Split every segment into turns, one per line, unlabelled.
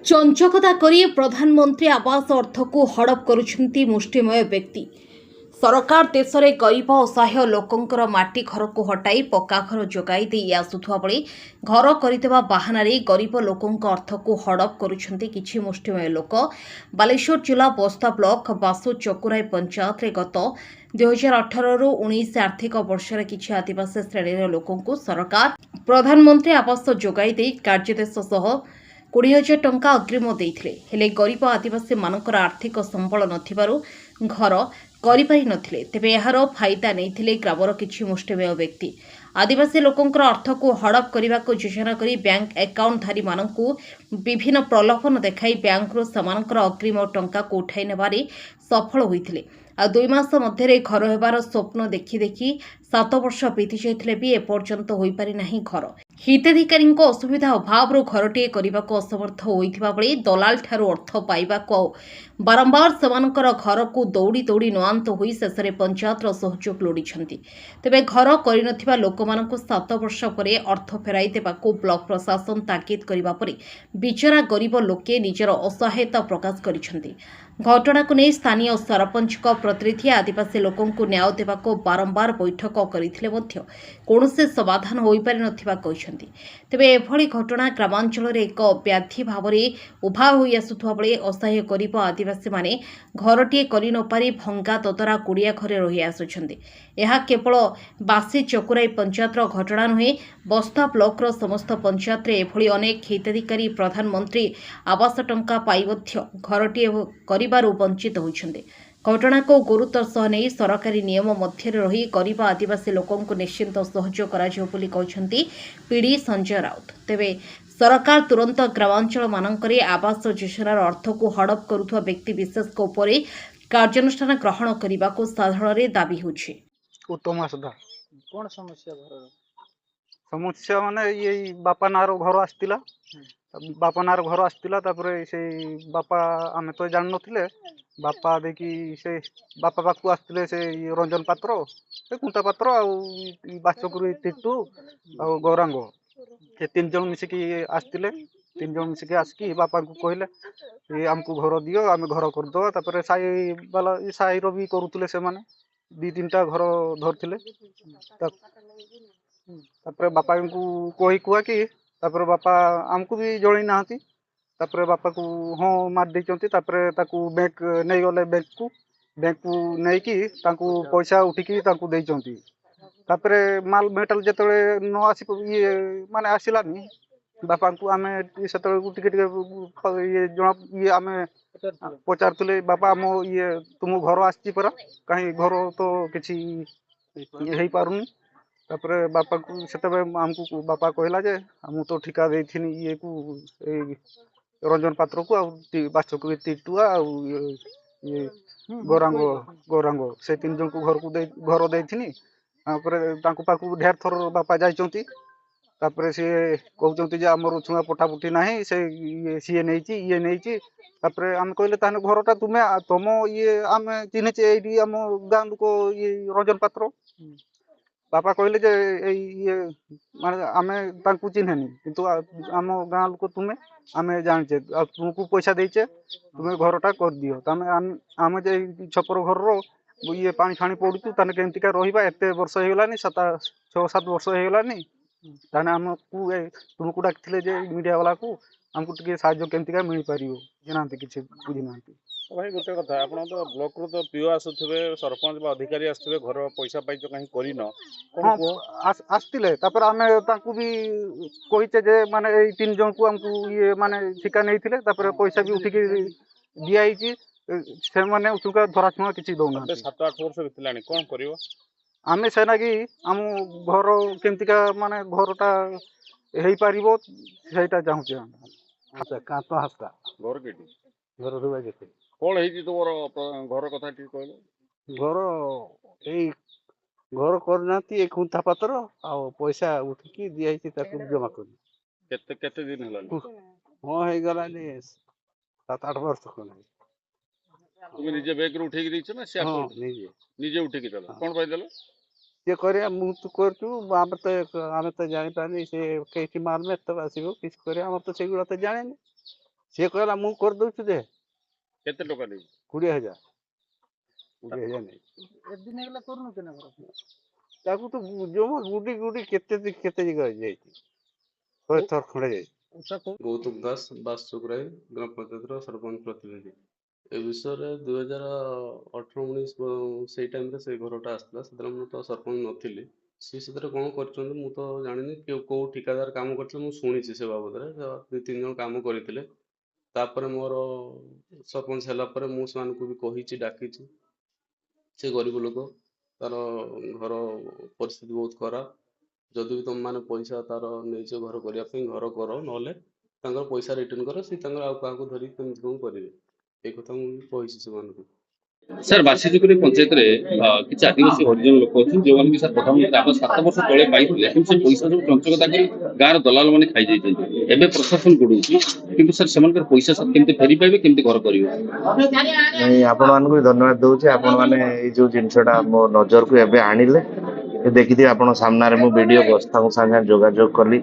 चंचकता करी प्रधानमंत्री आवास अर्थ को हड़प करुछंती मुष्टिमय व्यक्ति। सरकार देश में गरीब असहाय लोकंकर माटी घर को हटाई पक्का घर जोगाई दे आसुथुवा बेले घर करितबा बाहानारे गरीब लोकंक अर्थ को हड़प करुछंती किछि मुष्टिमय लोक। बालेश्वर जिला बस्ता ब्लॉक बासु चकुराई पंचायत रे गत 2018 रु 19 आर्थिक वर्ष किछि आदिवासी श्रेणीर लोकंकु सरकार प्रधानमंत्री आवास जोगाई दे कार्यदेश सह 20,000 टंका अग्रिम देइथिले हेले गरीब आदिवासी मानकर आर्थिक संबल नथिबारु घर करिपारि नथिले। तेबे एहार फायदा नैथिले ग्रामर किछि मुष्टिमेय व्यक्ति। आदिवासी लोकंकर अर्थ को हड़प करने योजना करी बैंक अकाउंट धारी मानकु विभिन्न प्रलोभन देखाई बैंकरु समानकर अग्रिम टंका को उठाई नेबारे सफल होइथिले। आ 2 मास मध्यरे घर हेबार स्वप्न देखि देखि 7 वर्ष बीती जाइथिले भी एपर्यंत होई पारि नाही घर। हिताधिकारी असुविधा अभाव घरटे करने को असमर्थ होइथिबा बेले दलाल ठारू अर्थ पाइबाको बारंबार सेमानकर घर को दौड़ी दौड़ी नआंत होई शेषरे पंचायतर सहयोग लोड़िछंती। तेबे घर करिनथिबा लोकमानंकु 7 वर्ष परे अर्थ फेराई देबाको ब्लॉक प्रशासन ताकीद करिबा परे बिचरा गरीब लोके निजर असहायता प्रकाश करिछंती। घटना को नहीं स्थानीय सरपंच प्रतिनिधि आदिवासी लोकों को न्याय देवाको बारंबार बैठक करथिले मध्य कौनसे समाधान होई पारि नथिबा कहिसंती। तेबे एभली घटना ग्रामांचल रे एक व्याधि भाव में उभा होई आसुथुवा बेले असहाय गरीब आदिवासी माने घरटीए करि न पारि भंगा ततरा कुड़िया घरे रही आसुछंती। यह केवल बासी चकुराई पंचायतर घटना नुहे, बस्ता ब्लॉकर समस्त पंचायत रे एभली अनेक हिताधिकारी प्रधानमंत्री आवास टंका पाई मध्य घरटीए करिबारु वंचित होइछंती। घटना को गुरुतर सह नहीं सरकारी नियम मध्य रही गरीब आदिवासी लोकों को निश्चिंत सहयोग कराजियो बोली कहछंती पीडी संजय राउत। तेबे सरकार तुरंत ग्रामांचल मानकरे आवास योजनार अर्थ को हड़प करुथुवा व्यक्ति विशेष को उपरे कार्यानुष्ठान ग्रहण करने को साधारण दाबी होछि।
उत्तम सुधा
कौन समस्या घर
समस्या माने ये बापा नार घर आसतिला बापा नार घर आसतिला तापरे से बापा आमे तो जान नथिले बापा देखी से बापा पाखु आसतिले से रंजन पात्र से कुंता पात्र आ बाचकुरी टिटू आ गौरांग से 3 जन मिसिकी आसतिले 3 जन मिसिकी आसकी बापा को कहले ये हमको घर दियो आमे घर कर दो तापरे साई वाला साई रो भी करूतले से माने 2-3टा घर धरथिले तापरे बापा को कही कुआ कि तापरे बापा आमको भी जणी नाहती तापरे बापा को हाँ मार देचंती तापरे ताकू बैंक नहीं गले बैंक को नहीं कि ताकू पैसा उठिकी ताकू देचंती तापरे माल मेटल जेतले न आसी ये माने आसिलानी बापा को आमे सेतले को टिके टिके ये जना ये आमे पचारतले बापा आम ये तुम घर आसी परा कहीं घर तो किछि हेई पारुनी तापरे बापा को सेतबे आमको बापा कहला जे हम तो ठिका देथिनी ये को रंजन पात्र को बाचक टिटुआ ये गौरांग से 3 जन को घर देथिनी तापरे तांको पाखु ढेर थर बापा जाइचंती तापरे से कहउचंती जे हमर छुआ पटापुटी नाही से ये सीए नेची ये नेची तापरे हम कहले ताने घरटा तुमे तम ये आमे चिन्हे छे एडी हम गां को ये रंजन पात्र बापा कहले जे ये माने आमे तांकु चिन्हेनी किंतु आम गां लोक तुमे आमे जानचे तुमको पैसा देचे तुमे घरटा कर दियो तमे आमे जे छपर घर रो ये पानी फाणी पड़ुचु ताने केमतिका रहिबा एते वर्ष हे गेलानी 6-7 वर्ष हे गेलानी ताने हमकु तुमको डाकथिले जे मीडिया वाला को हमको टिके साहाय्य केमतिका मिल पारियो जनांती किछि बुझी नांती।
भाई गोटे कथा आप तो ब्लॉक रो तो पीओ आसुथबे सरपंच बा अधिकारी आसुथबे घर पैसा पाइछ कहीं करिन
हाँ आसतिले तापर आमे तांकु भी कहिचे जे माने ए 3 जन को हमकु ये माने ठिका नैथिले तापर पैसा भी उठिकी दियाइची से माने उठुका धरा छुआ किछि दउना
7-8 वर्ष बितलानी कोन करिवो
आमे सेना कि हम घर केमतिका माने घरटा हेई पारिबो सेटा चाहूचे
अच्छा
कातो हस्ता
घर केटी
घर रुवा जेते
कोन हेजी तोर घर कथा ठीक कहले
घर एई घर करनाती एक कुंथा पत्र आ पैसा उठिकी दियाइची ताकू जमा कर
केते दिन हलानी
हां हे गलानी 7-8 वर्ष कोन
तुम निजे बैग रू उठेकी दैछ ना से निजे उठेकी देला कोन पाइ देला
ये करे मु तो करचु आमे तो जानि पानी से केठी मार में तब आसीबो किछ करे हम तो सेगुला तो जाने सी कहला मु कर दउछु जे
केते टका देई
20,000 नहीं ताकू तो जो गुडी गुडी केते जगह जाई कोई थर खड़े जाई
गौतम दास बासचुकराई ग्राम पंचायत सरपंच प्रतिनिधि ए विषय रे 2018-19 से टाइम रे से घरटा आसला से मु तो सरपंच नथिली सी से कोन करछन मु तो जानिनी को ठिकादार काम करछन मु सुनिछि से बाबद रे 2-3 जन काम करितले तापर मोर सरपंच हला पर मु सान को भी कहिछि डाकिछि से गरीब लोक तार घर परिस्थिति बहुत खराब जदि भी तुम माने पैसा तार नहीं घर करने घर कर ना पैसा रिटर्न कर सी क्या धरी कौन करेंगे ये कथा मुझे से सर बासीजुकुरी पंचायत रे किसी आदिवासी हरिजन लोक अच्छे जो मैंने सर प्रधानमंत्री आवास 7 वर्ष तले पाई लेकिन से पैसा सब चंचकता कर गाँव दलाल मैंने खाई जाइए एवं प्रशासन गुड़ुची कि सर से पैसा सब केमती फेरी पाइबे केमती घर करेंगे
आपण मानक धन्यवाद दूचे आपण मैंने जो जिनसटा मो नजर को एबे आनिले देखिए आप सामने मु वीडियो व्यवस्था साथ जोगाजोग कली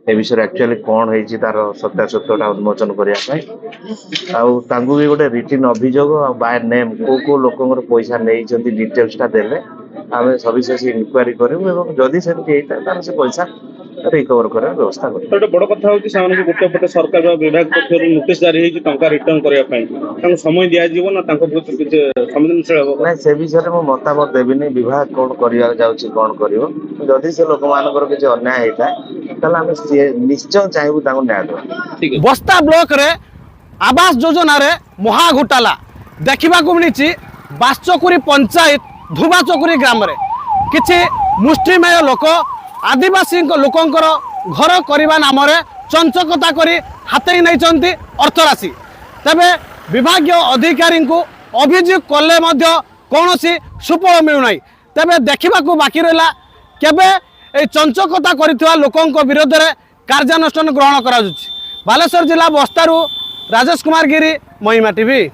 ए विषय एक्चुअली कौन है तार सत्यासत्यटा उन्मोचन करने भी गोटे रिटर्न अभियोग बाय नेम को लोक पैसा नहीं डिटेल्सटा देले आम सविशेष इनक्वारी करूँ जदि से पैसा रिकवर कर व्यवस्था कर
बड़ कथा होची सामने गोटे पटे सरकार विभाग पक्षर नोटिस जारी होची टंका रिटर्न करया पई तांको समय दिया जीवो ना तांको प्रति कुछ संवेदनशील हो
ना से विषय में मतामत देविनी विभाग कौन करिया जाउची कौन करिवो जदि से लोक मानकर किछ अन्याय होता ताला हम निश्चय चाहबू तांको न्याय दो
बस्ता ब्लॉक रे आवास योजना रे महा घोटाला देखा मिली बासचकुरी पंचायत धुबाचकुरी ग्राम रे किछि मुष्टिमेय लोक आदिवासी लोकंकर घर करने नाम चंचकता करी हाथई नहीं अर्थराशि तेबे विभाग अधिकारी को अभियोग कले कौन सुफल मिलूना तेबे देखा बाकी रहा केबे ए चंचकता करिथिबा लोकंक विरोध में कार्यानुष्ठान ग्रहण करा बालेश्वर जिला बस्तारू राजेश कुमार गिरी महिमा टीवी।